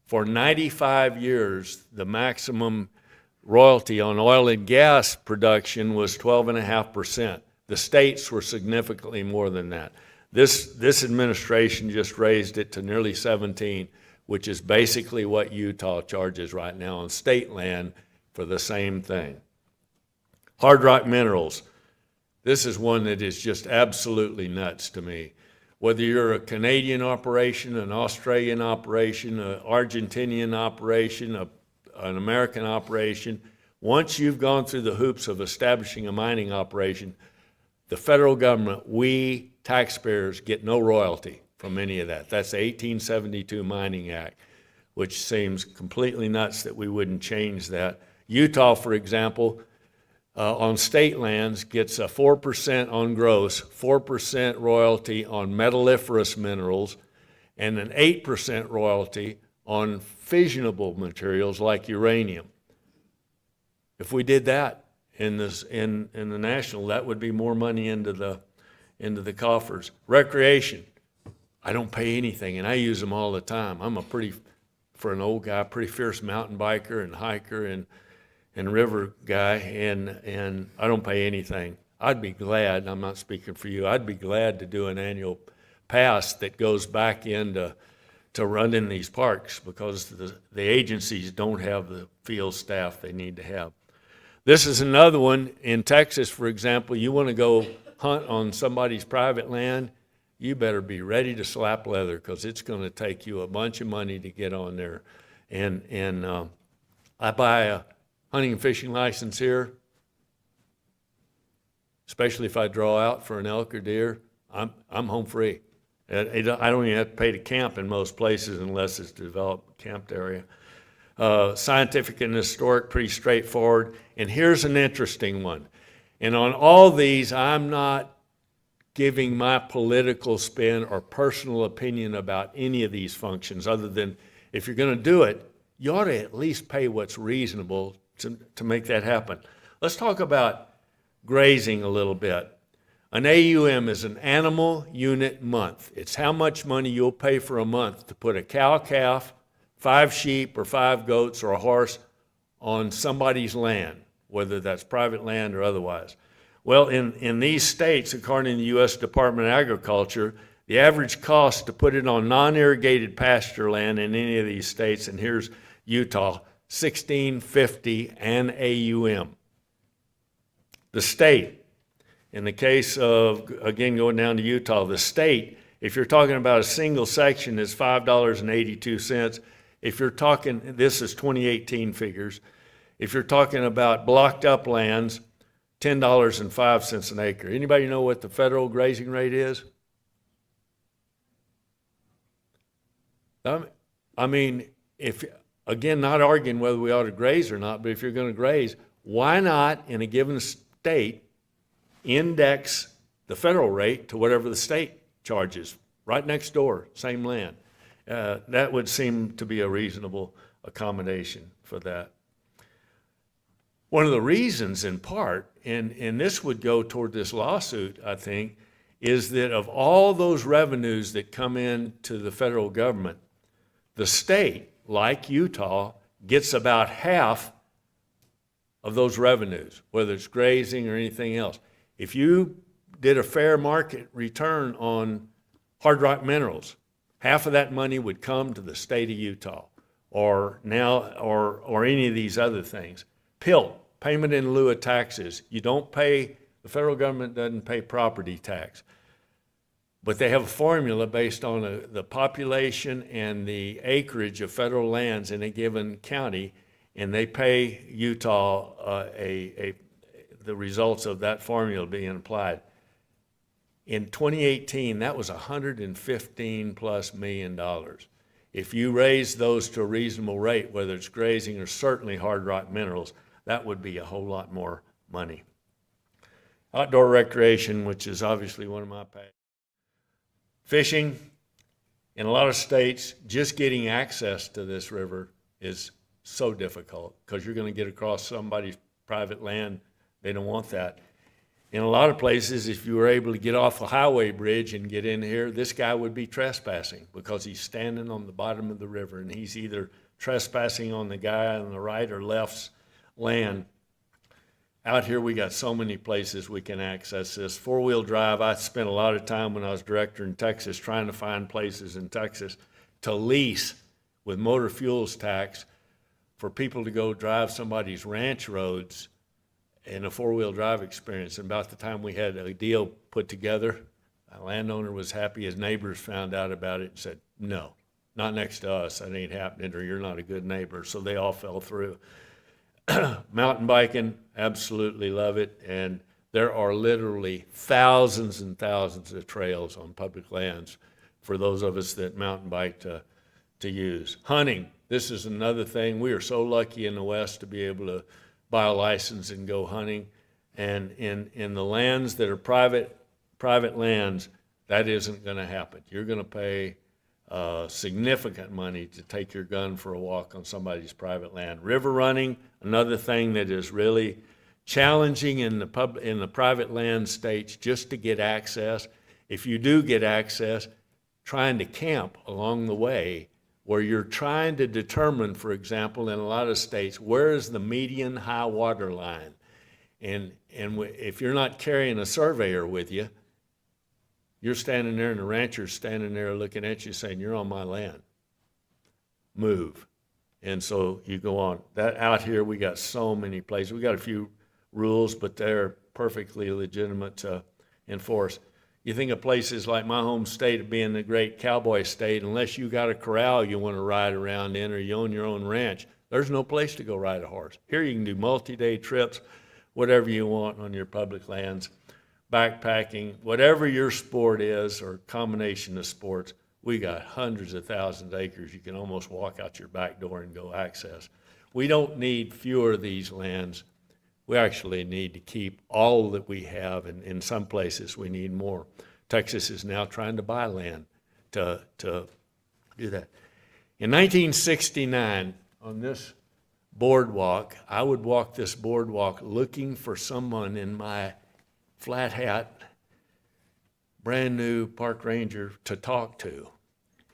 for 95 years, the maximum royalty on oil and gas production was 12.5%. The states were significantly more than that. This administration just raised it to nearly 17, which is basically what Utah charges right now on state land for the same thing. Hard rock minerals. This is one that is just absolutely nuts to me. Whether you're a Canadian operation, an Australian operation, an Argentinian operation, an American operation, once you've gone through the hoops of establishing a mining operation, the federal government, we taxpayers, get no royalty from any of that. That's the 1872 Mining Act, which seems completely nuts that we wouldn't change that. Utah, for example, on state lands gets a 4% on gross, 4% royalty on metalliferous minerals, and an 8% royalty on fissionable materials like uranium. If we did that in the national, that would be more money into the coffers. Recreation, I don't pay anything, and I use them all the time. I'm for an old guy, pretty fierce mountain biker and hiker and river guy, and I don't pay anything. I'd be glad, I'm not speaking for you, I'd be glad to do an annual pass that goes back into running these parks because the agencies don't have the field staff they need to have. This is another one. In Texas, for example, you want to go hunt on somebody's private land, you better be ready to slap leather because it's going to take you a bunch of money to get on there. And I buy a hunting and fishing license here, especially if I draw out for an elk or deer, I'm home free. I don't even have to pay to camp in most places unless it's a developed camped area. Scientific and historic, pretty straightforward. And here's an interesting one. And on all these, I'm not giving my political spin or personal opinion about any of these functions other than if you're going to do it, you ought to at least pay what's reasonable to make that happen. Let's talk about grazing a little bit. An AUM is an animal unit month. It's how much money you'll pay for a month to put a cow, calf, 5 sheep or 5 goats or a horse on somebody's land, whether that's private land or otherwise. Well, in these states, according to the U.S. Department of Agriculture, the average cost to put it on non-irrigated pasture land in any of these states, and here's Utah, $16.50 an AUM. The state, in the case of, again, going down to Utah, the state, if you're talking about a single section, is $5.82. If you're talking, this is 2018 figures. If you're talking about blocked up lands, $10.05 an acre. Anybody know what the federal grazing rate is? I mean, if, again, not arguing whether we ought to graze or not, but if you're going to graze, why not in a given state index the federal rate to whatever the state charges, right next door, same land? That would seem to be a reasonable accommodation for that. One of the reasons, in part, and this would go toward this lawsuit, I think, is that of all those revenues that come in to the federal government, the state, like Utah, gets about half of those revenues, whether it's grazing or anything else. If you did a fair market return on hard rock minerals, half of that money would come to the state of Utah, or any of these other things. PILT, payment in lieu of taxes. You don't pay, the federal government doesn't pay property tax, but they have a formula based on the population and the acreage of federal lands in a given county, and they pay Utah the results of that formula being applied. In 2018, that was $115+ million. If you raise those to a reasonable rate, whether it's grazing or certainly hard rock minerals, that would be a whole lot more money. Outdoor recreation, which is obviously one of my passions. Fishing, in a lot of states, just getting access to this river is so difficult because you're going to get across somebody's private land. They don't want that. In a lot of places, if you were able to get off a highway bridge and get in here, this guy would be trespassing because he's standing on the bottom of the river and he's either trespassing on the guy on the right or left's land. Out here, we got so many places we can access this. Four-wheel drive, I spent a lot of time when I was director in Texas trying to find places in Texas to lease with motor fuels tax for people to go drive somebody's ranch roads in a four-wheel drive experience. And about the time we had a deal put together, a landowner was happy. His neighbors found out about it and said, no, not next to us. That ain't happening, or you're not a good neighbor. So they all fell through. Mountain biking, absolutely love it. And there are literally thousands and thousands of trails on public lands for those of us that mountain bike to use. Hunting, this is another thing. We are so lucky in the West to be able to buy a license and go hunting. And in the lands that are private lands, that isn't going to happen. You're going to pay significant money to take your gun for a walk on somebody's private land. River running, another thing that is really challenging in the private land states just to get access. If you do get access, trying to camp along the way where you're trying to determine, for example, in a lot of states, where is the median high water line? And if you're not carrying a surveyor with you, you're standing there and the rancher's standing there looking at you saying, you're on my land. Move. And so you go on. That out here, we got so many places. We got a few rules, but they're perfectly legitimate to enforce. You think of places like my home state being the great cowboy state, unless you got a corral you want to ride around in or you own your own ranch, there's no place to go ride a horse. Here you can do multi-day trips, whatever you want on your public lands. Backpacking, whatever your sport is or combination of sports, we got hundreds of thousands of acres. You can almost walk out your back door and go access. We don't need fewer of these lands. We actually need to keep all that we have, and in some places we need more. Texas is now trying to buy land to do that. In 1969, on this boardwalk, I would walk this boardwalk looking for someone in my flat hat, brand new park ranger to talk to.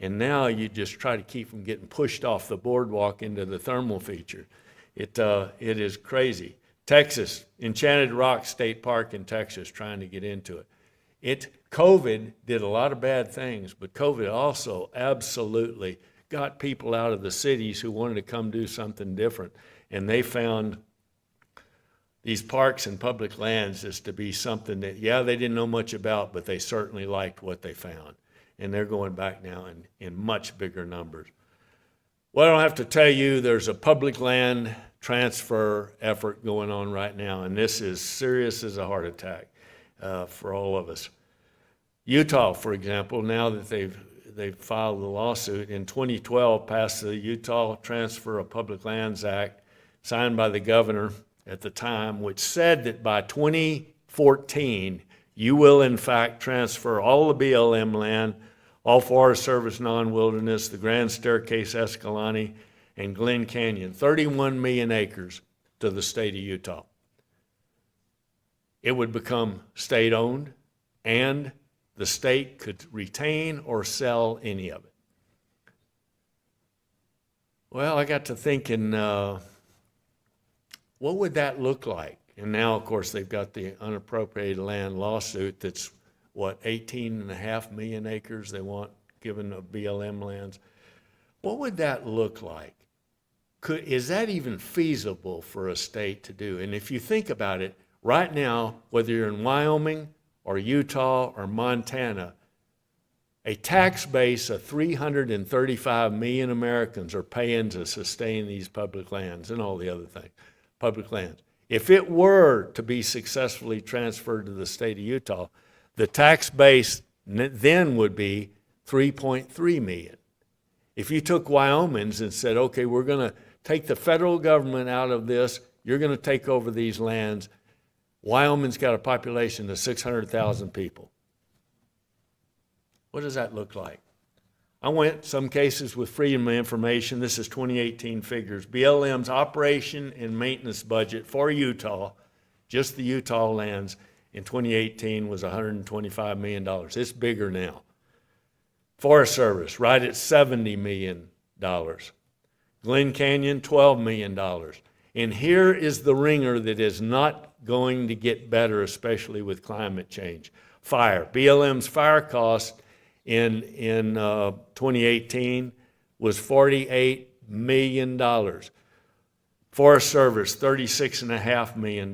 And now you just try to keep them getting pushed off the boardwalk into the thermal feature. It is crazy. Texas, Enchanted Rock State Park in Texas, trying to get into it. COVID did a lot of bad things, but COVID also absolutely got people out of the cities who wanted to come do something different. And they found these parks and public lands is to be something that, yeah, they didn't know much about, but they certainly liked what they found. And they're going back now in much bigger numbers. Well, I don't have to tell you, there's a public land transfer effort going on right now, and this is serious as a heart attack for all of us. Utah, for example, now that they've filed the lawsuit, in 2012 passed the Utah Transfer of Public Lands Act, signed by the governor at the time, which said that by 2014, you will in fact transfer all the BLM land, all Forest Service non-wilderness, the Grand Staircase Escalante, and Glen Canyon, 31 million acres to the state of Utah. It would become state-owned, and the state could retain or sell any of it. Well, I got to thinking, what would that look like? And now, of course, they've got the unappropriated land lawsuit that's, 18.5 million acres they want given the BLM lands. What would that look like? Is that even feasible for a state to do? And if you think about it, right now, whether you're in Wyoming or Utah or Montana, a tax base of 335 million Americans are paying to sustain these public lands and all the other things, public lands. If it were to be successfully transferred to the state of Utah, the tax base then would be 3.3 million. If you took Wyoming's and said, okay, we're going to take the federal government out of this, you're going to take over these lands, Wyoming's got a population of 600,000 people. What does that look like? I went some cases with Freedom of Information. This is 2018 figures. BLM's operation and maintenance budget for Utah, just the Utah lands, in 2018 was $125 million. It's bigger now. Forest Service, right at $70 million. Glen Canyon, $12 million. And here is the ringer that is not going to get better, especially with climate change. Fire. BLM's fire cost in 2018 was $48 million. Forest Service, $36.5 million.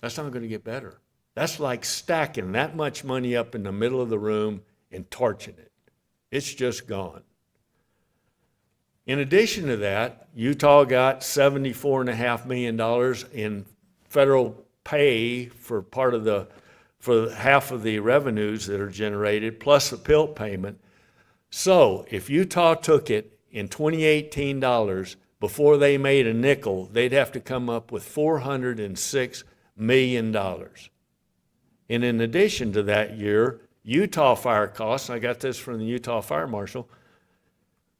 That's not going to get better. That's like stacking that much money up in the middle of the room and torching it. It's just gone. In addition to that, Utah got $74.5 million in federal pay for half of the revenues that are generated, plus the PILT payment. So if Utah took it in 2018 dollars, before they made a nickel, they'd have to come up with $406 million. And in addition to that year, Utah fire costs, I got this from the Utah Fire Marshal,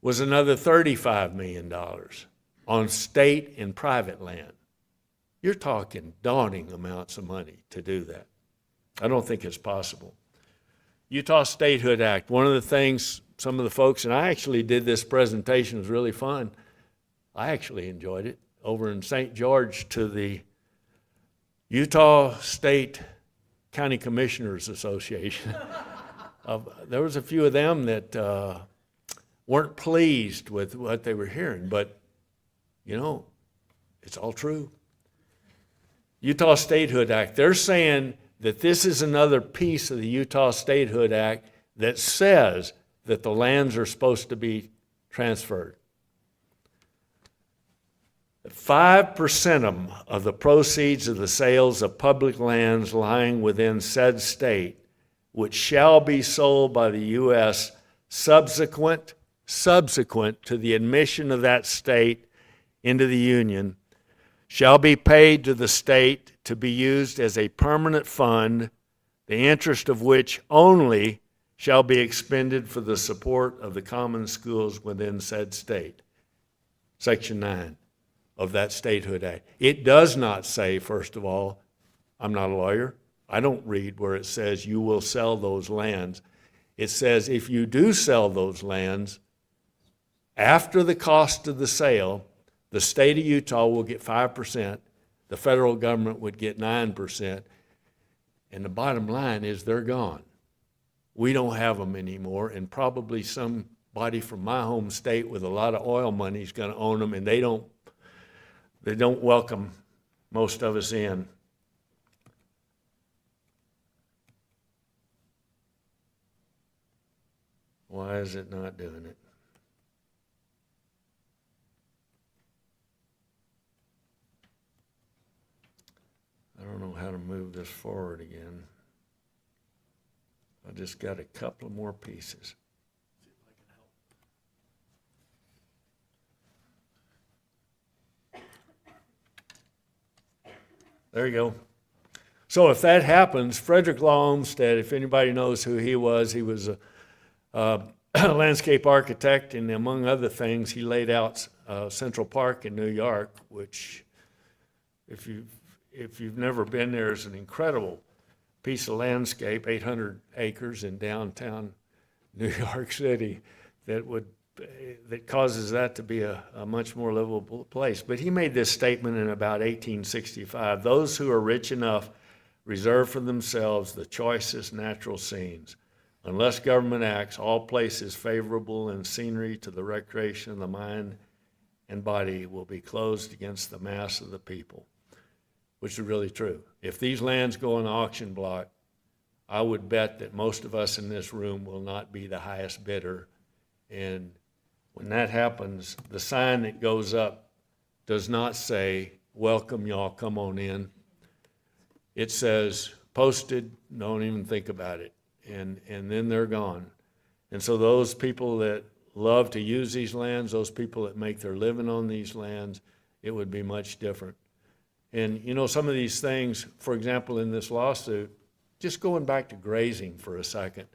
was another $35 million on state and private land. You're talking daunting amounts of money to do that. I don't think it's possible. Utah Statehood Act, one of the things some of the folks, and I actually did this presentation, it was really fun. I actually enjoyed it, over in St. George to the Utah State County Commissioners Association. There was a few of them that weren't pleased with what they were hearing, but you know, it's all true. Utah Statehood Act, they're saying that this is another piece of the Utah Statehood Act that says that the lands are supposed to be transferred. 5% of the proceeds of the sales of public lands lying within said state, which shall be sold by the U.S. subsequent to the admission of that state into the Union, shall be paid to the state to be used as a permanent fund, the interest of which only shall be expended for the support of the common schools within said state. Section 9 of that Statehood Act. It does not say, first of all, I'm not a lawyer, I don't read where it says you will sell those lands. It says if you do sell those lands, after the cost of the sale, the state of Utah will get 5%, the federal government would get 9%, and the bottom line is they're gone. We don't have them anymore, and probably somebody from my home state with a lot of oil money is going to own them, and they don't welcome most of us in. Why is it not doing it? I don't know how to move this forward again. I just got a couple of more pieces. There you go. So if that happens, Frederick Law Olmsted, if anybody knows who he was a landscape architect, and among other things, he laid out Central Park in New York, which, if you've never been there, is an incredible piece of landscape, 800 acres in downtown New York City, that causes that to be a much more livable place. But he made this statement in about 1865: those who are rich enough reserve for themselves the choicest natural scenes. Unless government acts, all places favorable in scenery to the recreation of the mind and body will be closed against the mass of the people, which is really true. If these lands go on the auction block, I would bet that most of us in this room will not be the highest bidder. And when that happens, the sign that goes up does not say, "Welcome, y'all, come on in." It says, "Posted, don't even think about it." And then they're gone. And so those people that love to use these lands, those people that make their living on these lands, it would be much different. And, you know, some of these things, for example, in this lawsuit, just going back to grazing for a second,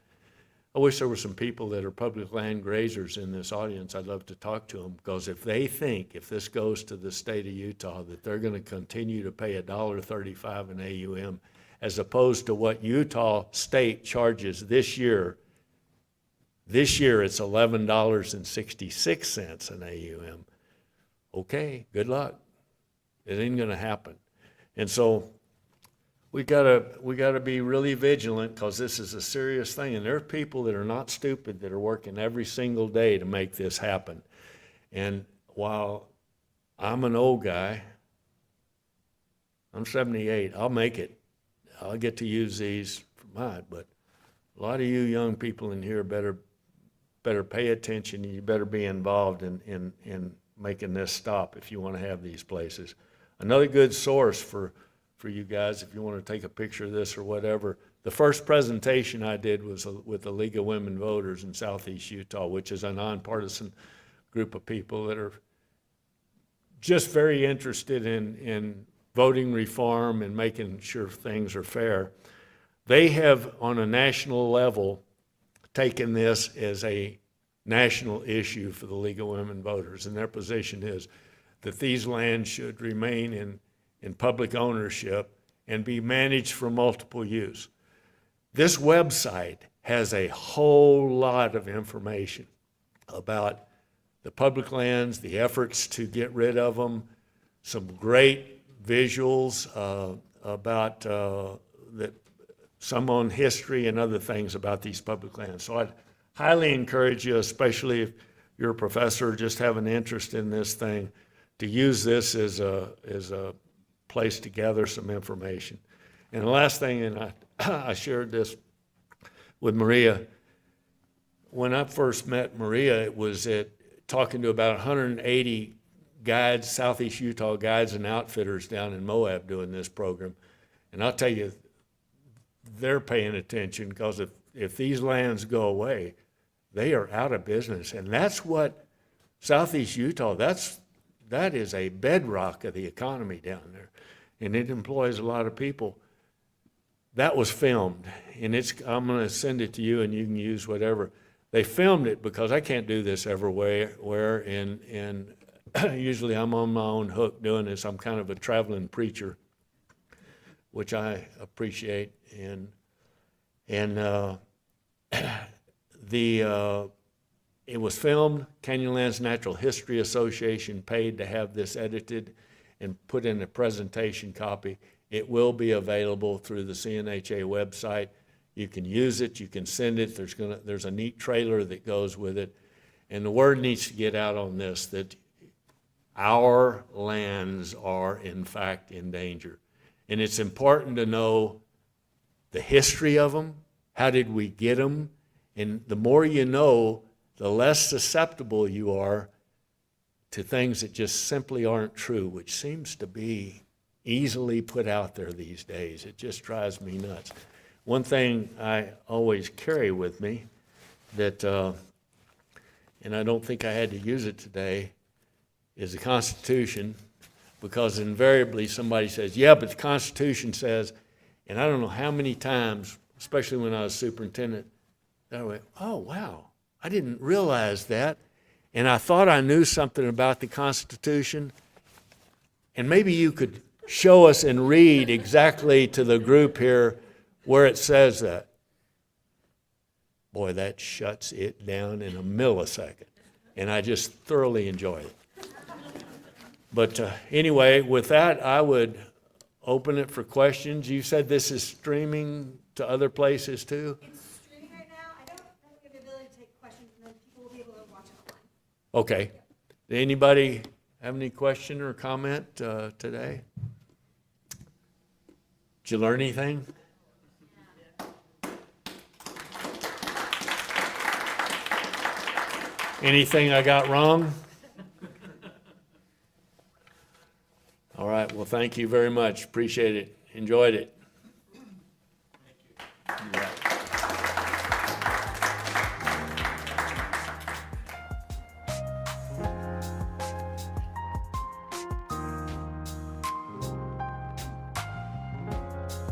I wish there were some people that are public land grazers in this audience. I'd love to talk to them, because if they think, if this goes to the state of Utah, that they're going to continue to pay $1.35 an AUM, as opposed to what Utah state charges this year it's $11.66 an AUM. Okay, good luck. It ain't going to happen. And so we gotta be really vigilant, because this is a serious thing. And there are people that are not stupid that are working every single day to make this happen. And while I'm an old guy, I'm 78, I'll make it. I'll get to use these for mine. But a lot of you young people in here better pay attention, and you better be involved in making this stop if you want to have these places. Another good source for you guys, if you want to take a picture of this or whatever, the first presentation I did was with the League of Women Voters in Southeast Utah, which is a nonpartisan group of people that are just very interested in voting reform and making sure things are fair. They have, on a national level, taken this as a national issue for the League of Women Voters, and their position is that these lands should remain in public ownership and be managed for multiple use. This website has a whole lot of information about the public lands, the efforts to get rid of them, some great visuals about that, some on history and other things about these public lands. So I'd highly encourage you, especially if you're a professor, just have an interest in this thing, to use this as a place to gather some information. And the last thing, and I shared this with Maria, when I first met Maria, it was talking to about 180 guides, Southeast Utah guides and outfitters down in Moab doing this program. And I'll tell you, they're paying attention, because if these lands go away, they are out of business. And that's what Southeast Utah, that is a bedrock of the economy down there. And it employs a lot of people. That was filmed, and I'm going to send it to you, and you can use whatever. They filmed it because I can't do this everywhere, and usually I'm on my own hook doing this. I'm kind of a traveling preacher, which I appreciate, and it was filmed. Canyonlands Natural History Association paid to have this edited and put in a presentation copy. It will be available through the CNHA website. You can use it, you can send it. There's a neat trailer that goes with it. And the word needs to get out on this, that our lands are in fact in danger. And it's important to know the history of them. How did we get them? And the more you know, the less susceptible you are to things that just simply aren't true, which seems to be easily put out there these days. It just drives me nuts. One thing I always carry with me that, and I don't think I had to use it today, is the Constitution, because invariably somebody says, yeah, but the Constitution says, and I don't know how many times, especially when I was superintendent, I went, oh, wow, I didn't realize that. And I thought I knew something about the Constitution. And maybe you could show us and read exactly to the group here where it says that. Boy, that shuts it down in a millisecond. And I just thoroughly enjoy it. But anyway, with that, I would open it for questions. You said this is streaming to other places too? It's streaming right now. I don't have the ability to take questions, and then people will be able to watch it online. Okay. Did anybody have any question or comment today? Did you learn anything? Anything I got wrong? All right. Well, thank you very much. Appreciate it. Enjoyed it.